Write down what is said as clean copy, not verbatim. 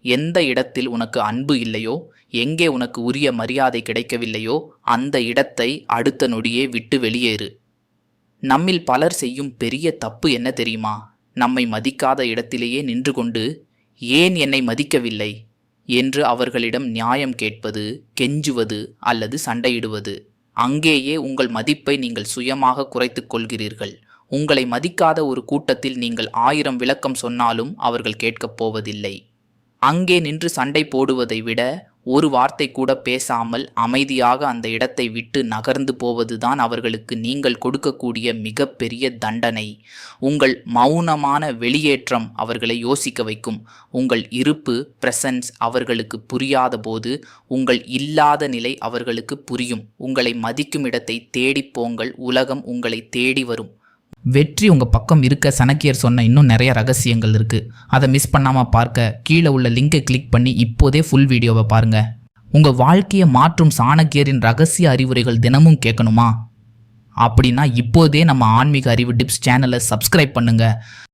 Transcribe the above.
எந்த இடத்தில் உனக்கு அன்பு இல்லையோ, எங்கே உனக்கு உரிய மரியாதை கிடைக்கவில்லையோ அந்த இடத்தை அடுத்த நொடியே விட்டு வெளியேறு. நம்மில் பலர் செய்யும் பெரிய தப்பு என்ன தெரியுமா? நம்மை மதிக்காத இடத்திலேயே நின்று கொண்டு ஏன் என்னை மதிக்கவில்லை என்று அவர்களிடம் நியாயம் கேட்பது, கெஞ்சுவது அல்லது சண்டையிடுவது. அங்கேயே உங்கள் மதிப்பை நீங்கள் சுயமாக குறைத்துக் கொள்கிறீர்கள். உங்களை மதிக்காத ஒரு கூட்டத்தில் நீங்கள் 1000 விளக்கம் சொன்னாலும் அவர்கள் கேட்கப் போவதில்லை. அங்கே நின்று சண்டை போடுவதை விட ஒரு வார்த்தை கூட பேசாமல் அமைதியாக அந்த இடத்தை விட்டு நகர்ந்து போவதுதான் அவர்களுக்கு நீங்கள் கொடுக்கக்கூடிய மிகப்பெரிய தண்டனை. உங்கள் மௌனமான வெளியேற்றம் அவர்களை யோசிக்க வைக்கும். உங்கள் இருப்பு, பிரசன்ஸ் அவர்களுக்கு புரியாத போது உங்கள் இல்லாத நிலை அவர்களுக்கு புரியும். உங்களை மதிக்கும் இடத்தை தேடிப் போங்கள், உலகம் உங்களை தேடி வரும். வெற்றி உங்கள் பக்கம் இருக்க சனக்கியர் சொன்ன இன்னும் நிறைய ரகசியங்கள் இருக்குது. அதை மிஸ் பண்ணாமல் பார்க்க கீழே உள்ள லிங்கை கிளிக் பண்ணி இப்போதே ஃபுல் வீடியோவை பாருங்கள். உங்கள் வாழ்க்கையை மாற்றும் சாணக்கியரின் ரகசிய அறிவுரைகள் தினமும் கேட்கணுமா? அப்படின்னா இப்போதே நம்ம ஆன்மீக அறிவு டிப்ஸ் சேனலை சப்ஸ்கிரைப் பண்ணுங்கள்.